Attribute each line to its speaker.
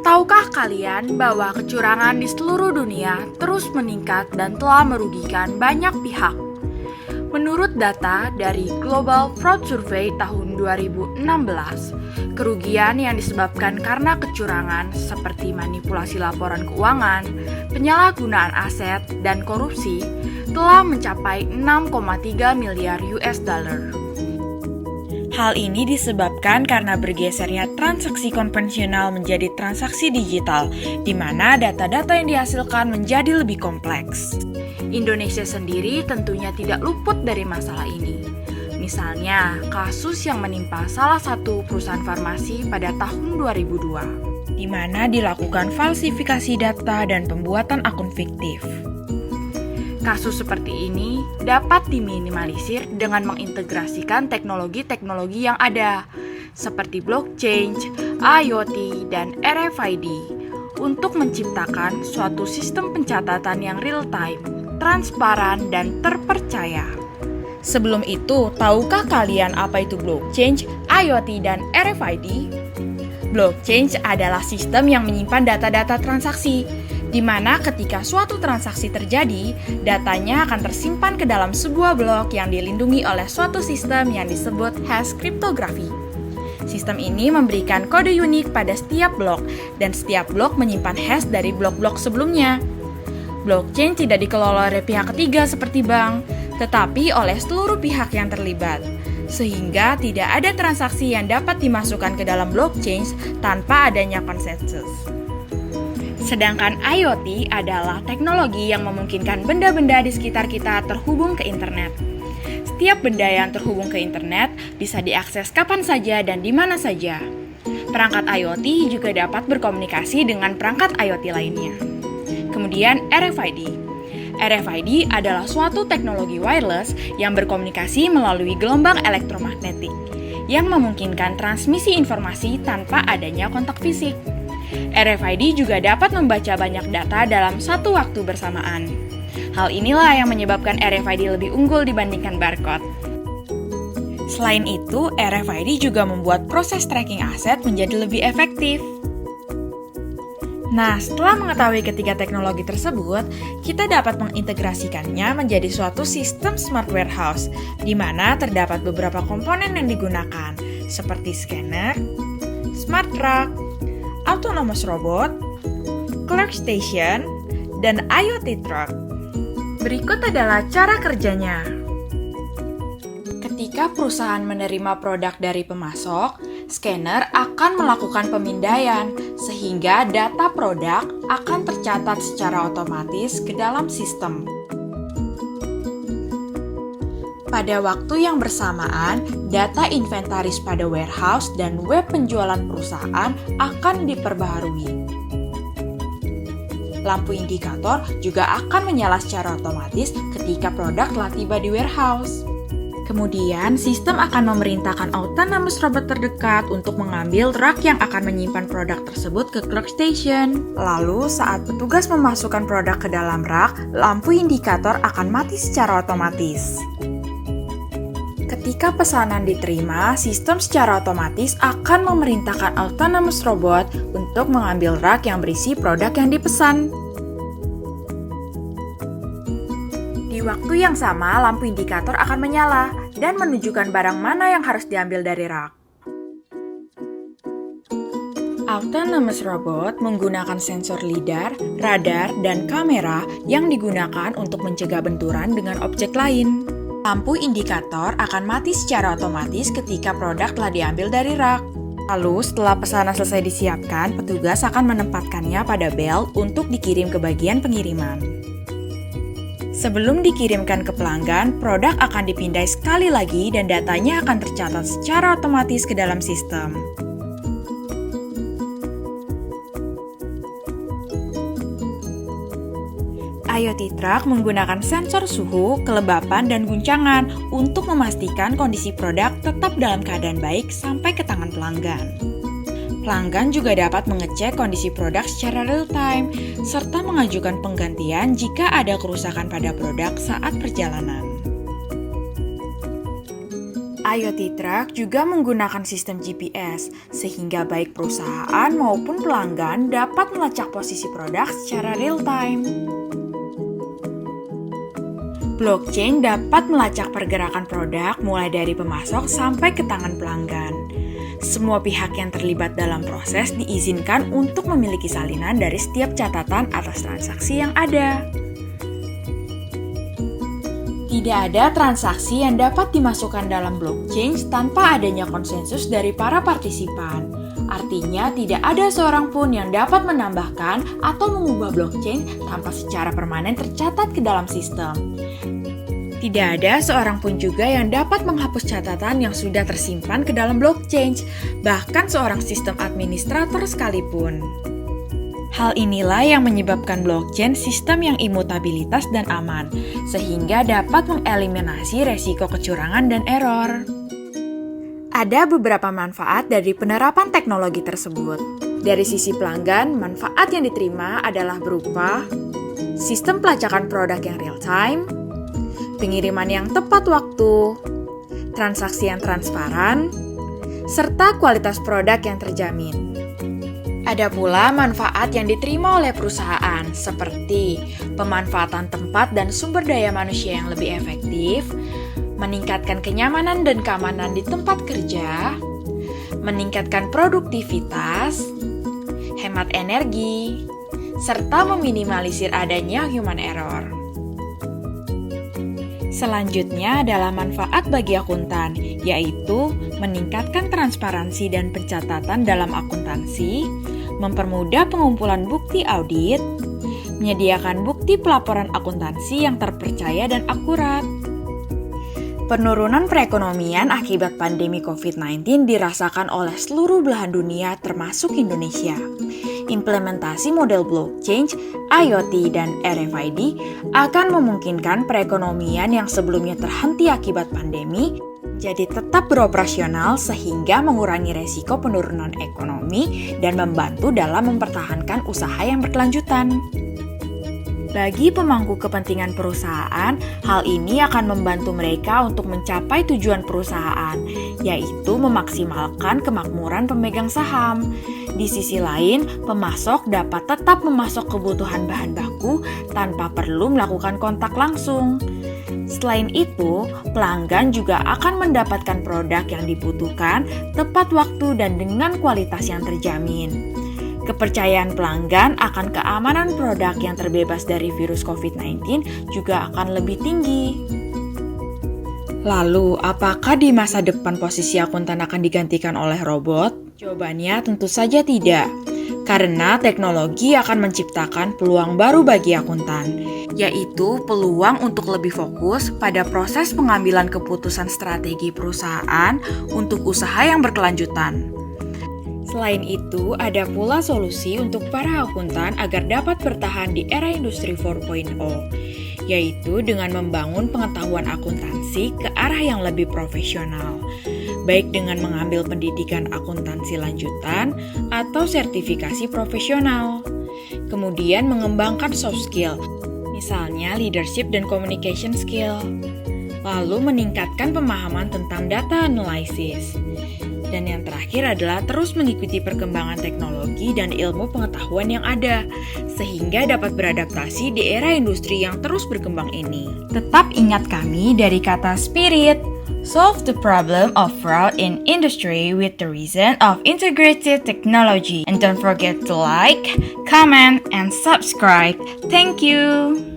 Speaker 1: Tahukah kalian bahwa kecurangan di seluruh dunia terus meningkat dan telah merugikan banyak pihak? Menurut data dari Global Fraud Survey tahun 2016, kerugian yang disebabkan karena kecurangan seperti manipulasi laporan keuangan, penyalahgunaan aset, dan korupsi telah mencapai 6,3 miliar US dollar. Hal ini disebabkan karena bergesernya transaksi konvensional menjadi transaksi digital, di mana data-data yang dihasilkan menjadi lebih kompleks. Indonesia sendiri tentunya tidak luput dari masalah ini. Misalnya, kasus yang menimpa salah satu perusahaan farmasi pada tahun 2002, di mana dilakukan falsifikasi data dan pembuatan akun fiktif. Kasus seperti ini dapat diminimalisir dengan mengintegrasikan teknologi-teknologi yang ada, seperti blockchain, IoT, dan RFID, untuk menciptakan suatu sistem pencatatan yang real-time, transparan, dan terpercaya. Sebelum itu, tahukah kalian apa itu blockchain, IoT, dan RFID? Blockchain adalah sistem yang menyimpan data-data transaksi, di mana ketika suatu transaksi terjadi, datanya akan tersimpan ke dalam sebuah blok yang dilindungi oleh suatu sistem yang disebut hash kriptografi. Sistem ini memberikan kode unik pada setiap blok, dan setiap blok menyimpan hash dari blok-blok sebelumnya. Blockchain tidak dikelola oleh pihak ketiga seperti bank, tetapi oleh seluruh pihak yang terlibat, sehingga tidak ada transaksi yang dapat dimasukkan ke dalam blockchain tanpa adanya konsensus. Sedangkan IoT adalah teknologi yang memungkinkan benda-benda di sekitar kita terhubung ke internet. Setiap benda yang terhubung ke internet bisa diakses kapan saja dan di mana saja. Perangkat IoT juga dapat berkomunikasi dengan perangkat IoT lainnya. Kemudian RFID. RFID adalah suatu teknologi wireless yang berkomunikasi melalui gelombang elektromagnetik, yang memungkinkan transmisi informasi tanpa adanya kontak fisik. RFID juga dapat membaca banyak data dalam satu waktu bersamaan. Hal inilah yang menyebabkan RFID lebih unggul dibandingkan barcode. Selain itu, RFID juga membuat proses tracking aset menjadi lebih efektif. Nah, setelah mengetahui ketiga teknologi tersebut, kita dapat mengintegrasikannya menjadi suatu sistem smart warehouse, di mana terdapat beberapa komponen yang digunakan, seperti scanner, smart truck, autonomous robot, clerk station, dan IoT truck. Berikut adalah cara kerjanya. Ketika perusahaan menerima produk dari pemasok, scanner akan melakukan pemindaian, sehingga data produk akan tercatat secara otomatis ke dalam sistem. Pada waktu yang bersamaan, data inventaris pada warehouse dan web penjualan perusahaan akan diperbaharui. Lampu indikator juga akan menyala secara otomatis ketika produk telah tiba di warehouse. Kemudian, sistem akan memerintahkan autonomous robot terdekat untuk mengambil rak yang akan menyimpan produk tersebut ke clerk station. Lalu, saat petugas memasukkan produk ke dalam rak, lampu indikator akan mati secara otomatis. Ketika pesanan diterima, sistem secara otomatis akan memerintahkan autonomous robot untuk mengambil rak yang berisi produk yang dipesan. Di waktu yang sama, lampu indikator akan menyala dan menunjukkan barang mana yang harus diambil dari rak. Autonomous robot menggunakan sensor lidar, radar, dan kamera yang digunakan untuk mencegah benturan dengan objek lain. Lampu indikator akan mati secara otomatis ketika produk telah diambil dari rak. Lalu, setelah pesanan selesai disiapkan, petugas akan menempatkannya pada belt untuk dikirim ke bagian pengiriman. Sebelum dikirimkan ke pelanggan, produk akan dipindai sekali lagi dan datanya akan tercatat secara otomatis ke dalam sistem. IoT truck menggunakan sensor suhu, kelembapan, dan guncangan untuk memastikan kondisi produk tetap dalam keadaan baik sampai ke tangan pelanggan. Pelanggan juga dapat mengecek kondisi produk secara real-time, serta mengajukan penggantian jika ada kerusakan pada produk saat perjalanan. IoT truck juga menggunakan sistem GPS, sehingga baik perusahaan maupun pelanggan dapat melacak posisi produk secara real-time. Blockchain dapat melacak pergerakan produk mulai dari pemasok sampai ke tangan pelanggan. Semua pihak yang terlibat dalam proses diizinkan untuk memiliki salinan dari setiap catatan atas transaksi yang ada. Tidak ada transaksi yang dapat dimasukkan dalam blockchain tanpa adanya konsensus dari para partisipan. Artinya, tidak ada seorang pun yang dapat menambahkan atau mengubah blockchain tanpa secara permanen tercatat ke dalam sistem. Tidak ada seorang pun juga yang dapat menghapus catatan yang sudah tersimpan ke dalam blockchain, bahkan seorang sistem administrator sekalipun. Hal inilah yang menyebabkan blockchain sistem yang imutabilitas dan aman, sehingga dapat mengeliminasi resiko kecurangan dan error. Ada beberapa manfaat dari penerapan teknologi tersebut. Dari sisi pelanggan, manfaat yang diterima adalah berupa sistem pelacakan produk yang real-time, pengiriman yang tepat waktu, transaksi yang transparan, serta kualitas produk yang terjamin. Ada pula manfaat yang diterima oleh perusahaan, seperti pemanfaatan tempat dan sumber daya manusia yang lebih efektif, meningkatkan kenyamanan dan keamanan di tempat kerja, meningkatkan produktivitas, hemat energi, serta meminimalisir adanya human error. Selanjutnya adalah manfaat bagi akuntan, yaitu meningkatkan transparansi dan pencatatan dalam akuntansi, mempermudah pengumpulan bukti audit, menyediakan bukti pelaporan akuntansi yang terpercaya dan akurat. Penurunan perekonomian akibat pandemi COVID-19 dirasakan oleh seluruh belahan dunia termasuk Indonesia. Implementasi model blockchain, IoT, dan RFID akan memungkinkan perekonomian yang sebelumnya terhenti akibat pandemi jadi tetap beroperasional sehingga mengurangi resiko penurunan ekonomi dan membantu dalam mempertahankan usaha yang berkelanjutan. Bagi pemangku kepentingan perusahaan, hal ini akan membantu mereka untuk mencapai tujuan perusahaan, yaitu memaksimalkan kemakmuran pemegang saham. Di sisi lain, pemasok dapat tetap memasok kebutuhan bahan baku tanpa perlu melakukan kontak langsung. Selain itu, pelanggan juga akan mendapatkan produk yang dibutuhkan tepat waktu dan dengan kualitas yang terjamin. Kepercayaan pelanggan akan keamanan produk yang terbebas dari virus COVID-19 juga akan lebih tinggi. Lalu, apakah di masa depan posisi akuntan akan digantikan oleh robot? Jawabannya tentu saja tidak, karena teknologi akan menciptakan peluang baru bagi akuntan, yaitu peluang untuk lebih fokus pada proses pengambilan keputusan strategi perusahaan untuk usaha yang berkelanjutan. Selain itu, ada pula solusi untuk para akuntan agar dapat bertahan di era industri 4.0, yaitu dengan membangun pengetahuan akuntansi ke arah yang lebih profesional, baik dengan mengambil pendidikan akuntansi lanjutan atau sertifikasi profesional. Kemudian mengembangkan soft skill, misalnya leadership dan communication skill. Lalu meningkatkan pemahaman tentang data analysis. Dan yang terakhir adalah terus mengikuti perkembangan teknologi dan ilmu pengetahuan yang ada, sehingga dapat beradaptasi di era industri yang terus berkembang ini. Tetap ingat kami dari kata spirit. Solve the problem of fraud in industry with the reason of integrated technology. And don't forget to like, comment, and subscribe. Thank you!